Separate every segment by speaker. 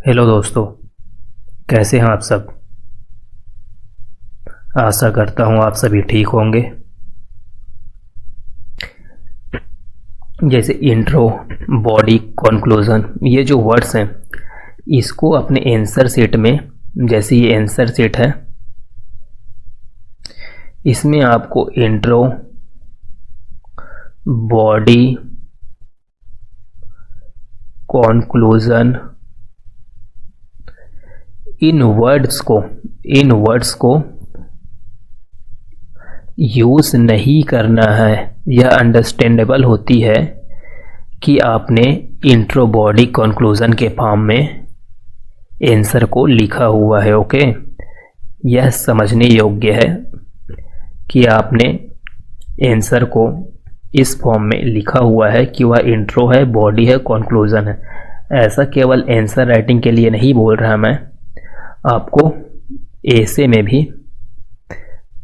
Speaker 1: Hello दोस्तों, कैसे हैं आप सब। आशा करता हूं आप सभी ठीक होंगे। जैसे इंट्रो, बॉडी, कंक्लूजन, ये जो वर्ड्स हैं इसको अपने आंसर सेट में, जैसे ये आंसर सेट है, इसमें आपको इंट्रो, बॉडी, कंक्लूजन, इन वर्ड्स को यूज नहीं करना है। यह अंडरस्टैंडेबल होती है कि आपने इंट्रो, बॉडी, कंक्लूजन के फॉर्म में आंसर को लिखा हुआ है। ओके, यह समझने योग्य है कि आपने आंसर को इस फॉर्म में लिखा हुआ है कि वह इंट्रो है, बॉडी है, कंक्लूजन है। ऐसा केवल आंसर राइटिंग के लिए नहीं बोल रहा मैं, आपको ऐसे में भी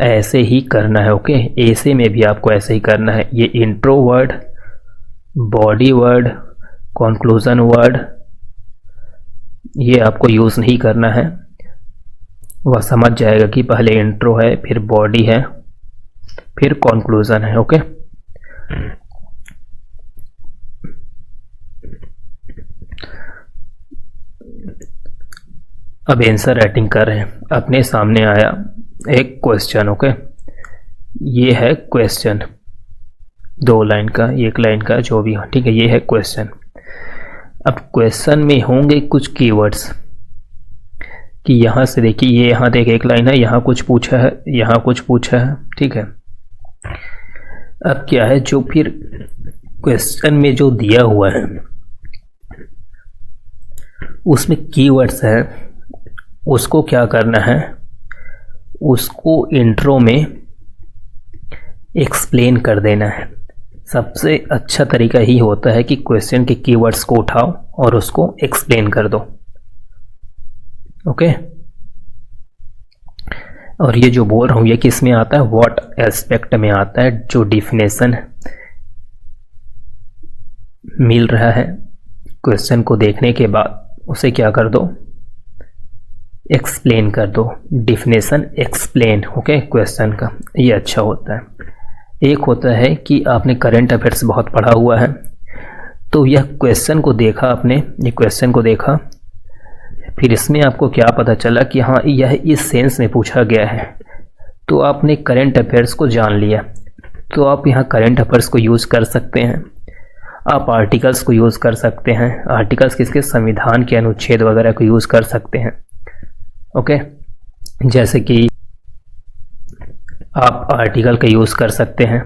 Speaker 1: ऐसे ही करना है। ओके, ऐसे में भी आपको ऐसे ही करना है। ये intro word, body word, conclusion word, ये आपको यूज़ नहीं करना है। वह समझ जाएगा कि पहले इंट्रो है, फिर बॉडी है, फिर कंक्लूजन है। ओके, अब आंसर राइटिंग कर रहे हैं। अपने सामने आया एक क्वेश्चन। ओके, ये है क्वेश्चन, 2 लाइन का, 1 लाइन का, जो भी हो, ठीक है। ये है क्वेश्चन। अब क्वेश्चन में होंगे कुछ कीवर्ड्स कि यहाँ से देखिए, ये यहाँ देख 1 लाइन है, यहाँ कुछ पूछा है, यहाँ कुछ पूछा है, ठीक है। अब क्या है, जो फिर क्वेश्चन में जो दिया हुआ है उसमें कीवर्ड्स है, उसको क्या करना है, उसको इंट्रो में एक्सप्लेन कर देना है। सबसे अच्छा तरीका ही होता है कि क्वेश्चन के कीवर्ड्स को उठाओ और उसको एक्सप्लेन कर दो। ओके, और ये जो बोल रहा हूँ ये किस में आता है, व्हाट एस्पेक्ट में आता है। जो डिफिनेशन मिल रहा है क्वेश्चन को देखने के बाद, उसे क्या कर दो, एक्सप्लेन कर दो। डिफिनेशन एक्सप्लेन, ओके, क्वेश्चन का ये अच्छा होता है। एक होता है कि आपने करंट अफेयर्स बहुत पढ़ा हुआ है, तो यह क्वेश्चन को देखा आपने, ये क्वेश्चन को देखा, फिर इसमें आपको क्या पता चला कि हाँ यह इस सेंस में पूछा गया है, तो आपने करंट अफेयर्स को जान लिया, तो आप यहाँ करंट अफेयर्स को यूज़ कर सकते हैं। आप आर्टिकल्स को यूज़ कर सकते हैं। आर्टिकल्स किसके, संविधान के अनुच्छेद वगैरह को यूज़ कर सकते हैं। ओके, जैसे कि आप आर्टिकल का यूज़ कर सकते हैं,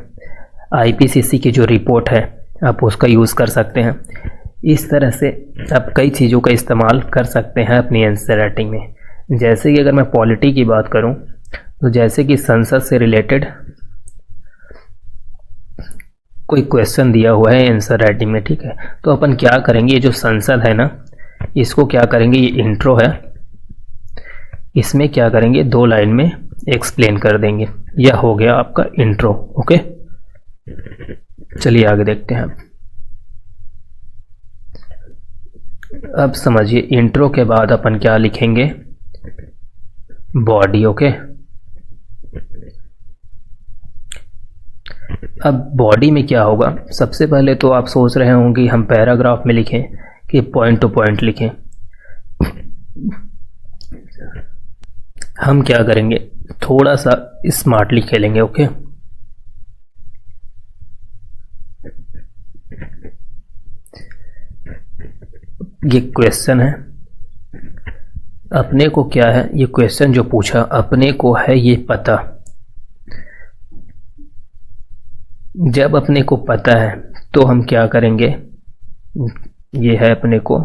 Speaker 1: आईपीसीसी की जो रिपोर्ट है आप उसका यूज़ कर सकते हैं। इस तरह से आप कई चीज़ों का इस्तेमाल कर सकते हैं अपनी आंसर राइटिंग में। जैसे कि अगर मैं पॉलिटी की बात करूं, तो जैसे कि संसद से रिलेटेड कोई क्वेश्चन दिया हुआ है आंसर राइटिंग में, ठीक है, तो अपन क्या करेंगे, ये जो संसद है ना, इसको क्या करेंगे, ये इंट्रो है, इसमें क्या करेंगे, 2 लाइन में एक्सप्लेन कर देंगे। यह हो गया आपका इंट्रो। ओके, चलिए आगे देखते हैं। अब समझिए, इंट्रो के बाद अपन क्या लिखेंगे, बॉडी। ओके, अब बॉडी में क्या होगा, सबसे पहले तो आप सोच रहे होंगे हम पैराग्राफ में लिखें कि पॉइंट टू पॉइंट लिखें। हम क्या करेंगे, थोड़ा सा स्मार्टली खेलेंगे। ओके, ये क्वेश्चन है, अपने को क्या है, ये क्वेश्चन जो पूछा अपने को है ये पता। जब अपने को पता है तो हम क्या करेंगे, ये है अपने को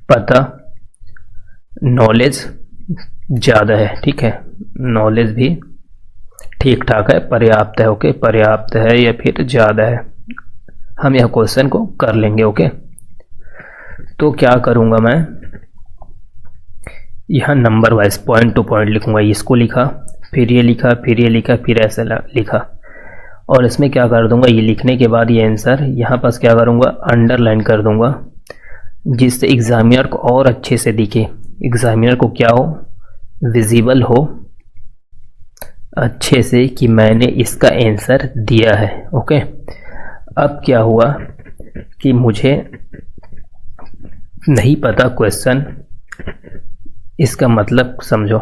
Speaker 1: पता, नॉलेज ज़्यादा है, ठीक है, नॉलेज भी ठीक ठाक है, पर्याप्त है। ओके, पर्याप्त है या फिर ज़्यादा है, हम यह क्वेश्चन को कर लेंगे। ओके, तो क्या करूँगा मैं, यहाँ number wise point two point लिखूँगा। इसको लिखा, फिर ये लिखा, फिर ये लिखा, फिर ऐसे लिखा, और इसमें क्या कर दूंगा, ये लिखने के बाद ये आंसर यहाँ पास क्या करूँगा, अंडरलाइन कर दूंगा, जिससे एग्जामिनर को और अच्छे से दिखे, एग्जामिनर को क्या हो, विजिबल हो अच्छे से कि मैंने इसका आंसर दिया है। ओके, अब क्या हुआ कि मुझे नहीं पता क्वेश्चन, इसका मतलब समझो,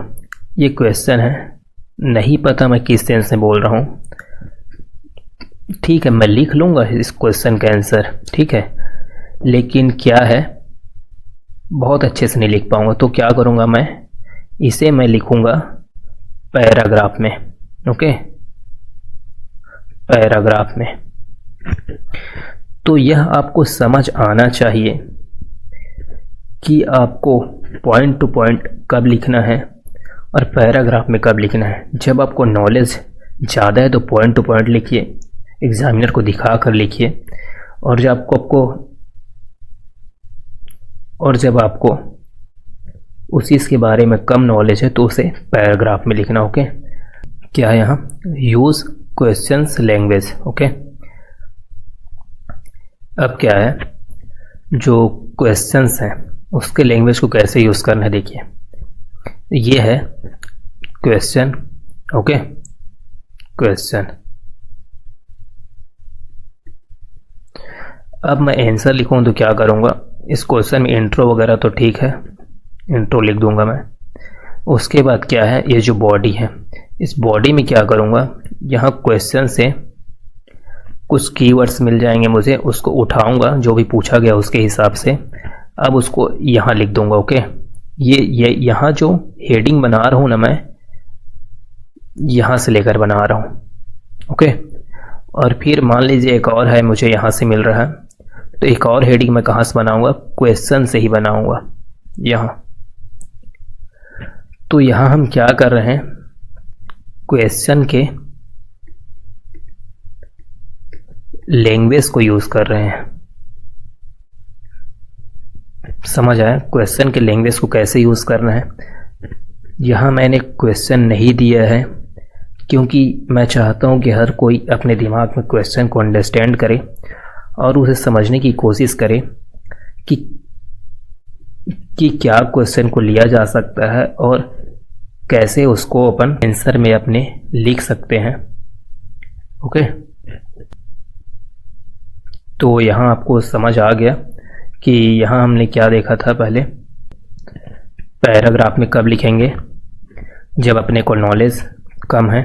Speaker 1: ये क्वेश्चन है, नहीं पता मैं किस सेंस में बोल रहा हूँ। ठीक है, मैं लिख लूँगा इस क्वेश्चन का आंसर, ठीक है, लेकिन क्या है, बहुत अच्छे से नहीं लिख पाऊँगा। तो क्या करूँगा, इसे मैं लिखूँगा पैराग्राफ में। ओके, पैराग्राफ में। तो यह आपको समझ आना चाहिए कि आपको पॉइंट टू पॉइंट कब लिखना है और पैराग्राफ में कब लिखना है। जब आपको नॉलेज ज़्यादा है तो पॉइंट टू पॉइंट लिखिए, एग्जामिनर को दिखा कर लिखिए, और जब आपको उस चीज़ के बारे में कम नॉलेज है तो उसे पैराग्राफ में लिखना। ओके, क्या है यहाँ, यूज़ क्वेश्चंस लैंग्वेज। ओके, अब क्या है, जो क्वेश्चंस हैं उसके लैंग्वेज को कैसे यूज़ करना है, देखिए ये है क्वेश्चन। Okay, question. अब मैं आंसर लिखूँ तो क्या करूँगा, इस क्वेश्चन में इंट्रो वगैरह तो ठीक है, इंट्रो लिख दूंगा मैं। उसके बाद क्या है, ये जो बॉडी है, इस बॉडी में क्या करूँगा, यहाँ क्वेश्चन से कुछ कीवर्ड्स मिल जाएंगे मुझे, उसको उठाऊंगा जो भी पूछा गया उसके हिसाब से, अब उसको यहाँ लिख दूंगा। ओके, ये यहाँ जो हेडिंग बना रहा हूँ ना मैं, यहाँ से लेकर बना रहा हूँ। ओके, और फिर मान लीजिए एक और है, मुझे यहाँ से मिल रहा है, तो एक और हेडिंग मैं कहाँ से बनाऊंगा, क्वेश्चन से ही बनाऊंगा यहाँ। तो यहाँ हम क्या कर रहे हैं, क्वेश्चन के लैंग्वेज को यूज़ कर रहे हैं। समझ आया, क्वेश्चन के लैंग्वेज को कैसे यूज़ करना है। यहाँ मैंने क्वेश्चन नहीं दिया है क्योंकि मैं चाहता हूँ कि हर कोई अपने दिमाग में क्वेश्चन को अंडरस्टैंड करे और उसे समझने की कोशिश करे कि क्या क्वेश्चन को लिया जा सकता है और कैसे उसको अपन आंसर में अपने लिख सकते हैं। ओके, तो यहाँ आपको समझ आ गया कि यहाँ हमने क्या देखा था पहले, पैराग्राफ में कब लिखेंगे, जब अपने को नॉलेज कम है।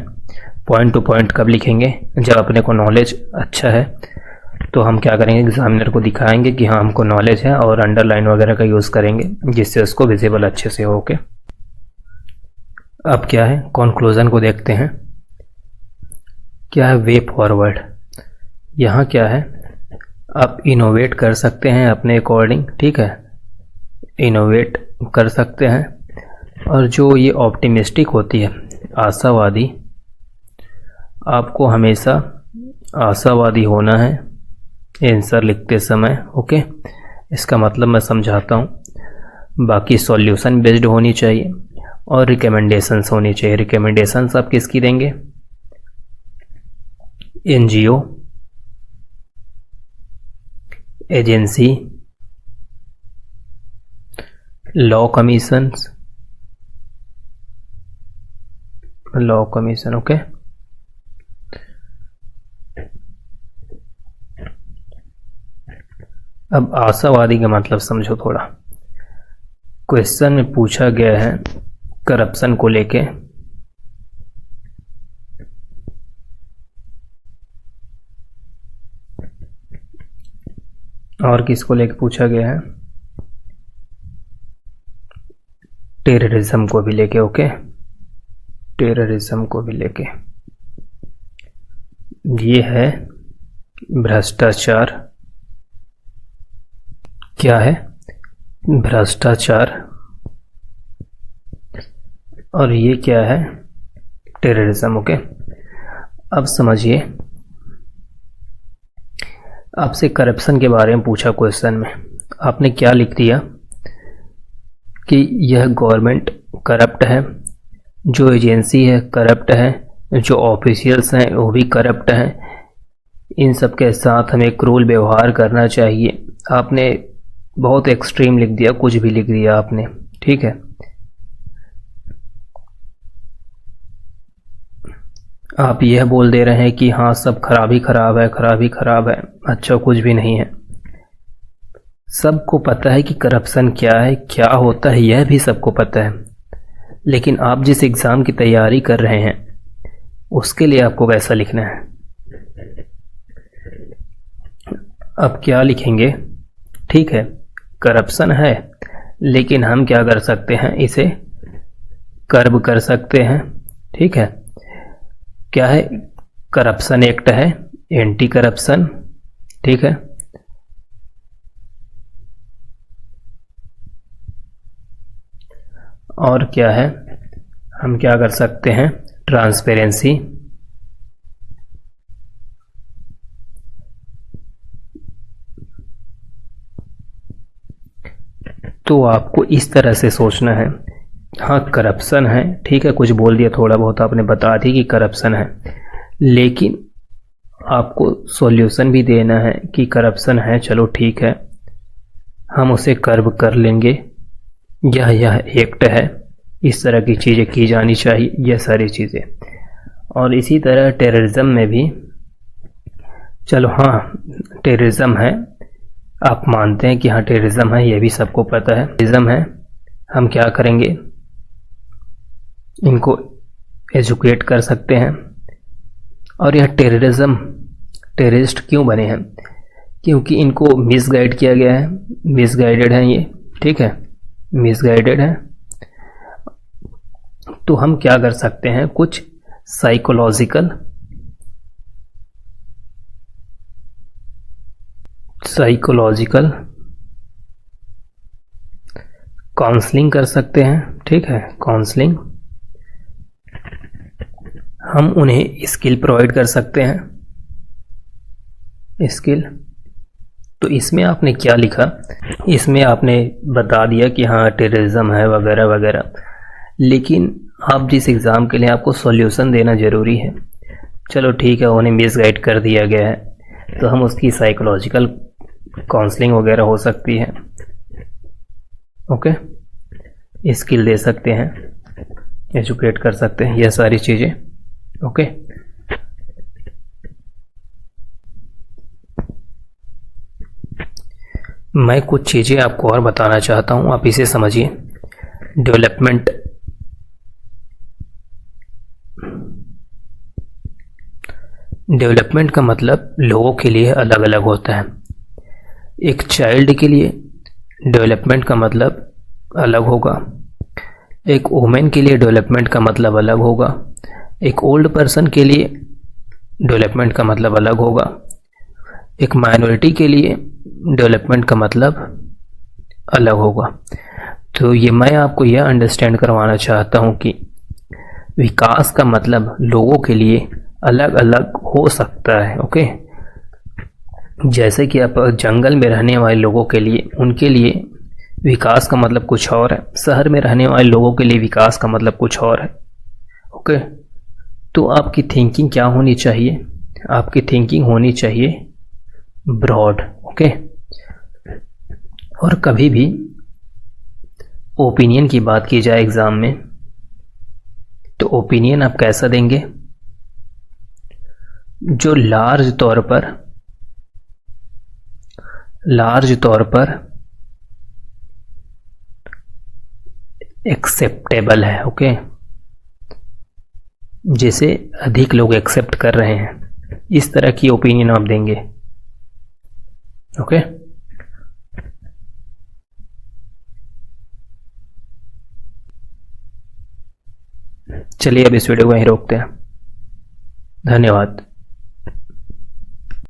Speaker 1: पॉइंट टू पॉइंट कब लिखेंगे, जब अपने को नॉलेज अच्छा है। तो हम क्या करेंगे, एग्जामिनर को दिखाएंगे कि हाँ हमको नॉलेज है, और अंडरलाइन वगैरह का यूज़ करेंगे जिससे उसको विजिबल अच्छे से हो। ओके, अब क्या है, कंक्लूजन को देखते हैं। क्या है, वे फॉरवर्ड। यहाँ क्या है, आप इनोवेट कर सकते हैं अपने अकॉर्डिंग, ठीक है, इनोवेट कर सकते हैं। और जो ये ऑप्टिमिस्टिक होती है, आशावादी, आपको हमेशा आशावादी होना है आंसर लिखते समय। ओके, इसका मतलब मैं समझाता हूँ। बाकी सॉल्यूशन बेस्ड होनी चाहिए और रिकमेंडेशंस होनी चाहिए। रिकमेंडेशंस आप किसकी देंगे, NGO, agency, law commission. Okay, अब आशावादी का मतलब समझो थोड़ा। क्वेश्चन में पूछा गया है करप्शन को लेके, और किसको लेके पूछा गया है, टेररिज्म को भी लेके। ओके, टेररिज्म को भी लेके। ये है भ्रष्टाचार। क्या है, भ्रष्टाचार। और ये क्या है, टेररिज्म। ओके, अब समझिए, आपसे करप्शन के बारे में पूछा क्वेश्चन में, आपने क्या लिख दिया कि यह गवर्नमेंट करप्ट है, जो एजेंसी है करप्ट है, जो ऑफिशियल्स हैं वो भी करप्ट हैं, इन सब के साथ हमें क्रूर व्यवहार करना चाहिए। आपने बहुत एक्सट्रीम लिख दिया, कुछ भी लिख दिया आपने, ठीक है। आप यह बोल दे रहे हैं कि हाँ सब खराब ही खराब है, खराब ही खराब है। अच्छा, कुछ भी नहीं है। सबको पता है कि करप्शन क्या है, क्या होता है, यह भी सबको पता है। लेकिन आप जिस एग्ज़ाम की तैयारी कर रहे हैं उसके लिए आपको कैसा लिखना है। अब क्या लिखेंगे, ठीक है, करप्शन है, लेकिन हम क्या कर सकते हैं, इसे कर्ब कर सकते हैं, ठीक है। क्या है, करप्शन एक्ट है, एंटी करप्शन, ठीक है। और क्या है, हम क्या कर सकते हैं, ट्रांसपेरेंसी, तो आपको इस तरह से सोचना है। हाँ करप्शन है, ठीक है, कुछ बोल दिया, थोड़ा बहुत आपने बता दी कि करप्शन है, लेकिन आपको सॉल्यूशन भी देना है कि करप्शन है, चलो ठीक है, हम उसे कर्ब कर लेंगे, यह एक्ट है, इस तरह की चीज़ें की जानी चाहिए, यह सारी चीज़ें। और इसी तरह टेररिज्म में भी, चलो हाँ टेररिज्म है, आप मानते हैं कि हाँ टेररिज्म है, यह भी सबको पता है टेररिज्म है, हम क्या करेंगे, इनको एजुकेट कर सकते हैं। और यह टेररिज्म, टेररिस्ट क्यों बने हैं, क्योंकि इनको मिसगाइड किया गया है, मिसगाइडेड है ये, ठीक है, मिसगाइडेड है। तो हम क्या कर सकते हैं, कुछ साइकोलॉजिकल काउंसलिंग कर सकते हैं, ठीक है, काउंसलिंग। हम उन्हें स्किल प्रोवाइड कर सकते हैं, स्किल। तो इसमें आपने क्या लिखा, इसमें आपने बता दिया कि हाँ टेररिज्म है वगैरह वगैरह, लेकिन आप जिस एग्ज़ाम के लिए आपको सॉल्यूशन देना ज़रूरी है, चलो ठीक है, उन्हें मिसगाइड कर दिया गया है, तो हम उसकी साइकोलॉजिकल काउंसलिंग वगैरह हो सकती है, ओके, स्किल दे सकते हैं, एजुकेट कर सकते हैं, यह सारी चीज़ें, ओके। मैं कुछ चीज़ें आपको और बताना चाहता हूँ, आप इसे समझिए। डेवलपमेंट, डेवलपमेंट का मतलब लोगों के लिए अलग अलग होता है। एक चाइल्ड के लिए डेवलपमेंट का मतलब अलग होगा, एक वुमेन के लिए डेवलपमेंट का मतलब अलग होगा, एक ओल्ड पर्सन के लिए डेवलपमेंट का मतलब अलग होगा, एक माइनॉरिटी के लिए डेवलपमेंट का मतलब अलग होगा। तो ये मैं आपको यह अंडरस्टैंड करवाना चाहता हूँ कि विकास का मतलब लोगों के लिए अलग अलग हो सकता है, ओके। जैसे कि आप जंगल में रहने वाले लोगों के लिए, उनके लिए विकास का मतलब कुछ और है, शहर में रहने वाले लोगों के लिए विकास का मतलब कुछ और है, ओके। तो आपकी थिंकिंग क्या होनी चाहिए, आपकी थिंकिंग होनी चाहिए ब्रॉड, ओके। और कभी भी ओपिनियन की बात की जाए एग्ज़ाम में, तो ओपिनियन आप कैसा देंगे, जो लार्ज तौर पर एक्सेप्टेबल है, ओके, जिसे अधिक लोग एक्सेप्ट कर रहे हैं, इस तरह की ओपिनियन आप देंगे, ओके। चलिए अब इस वीडियो को यहीं रोकते हैं, धन्यवाद।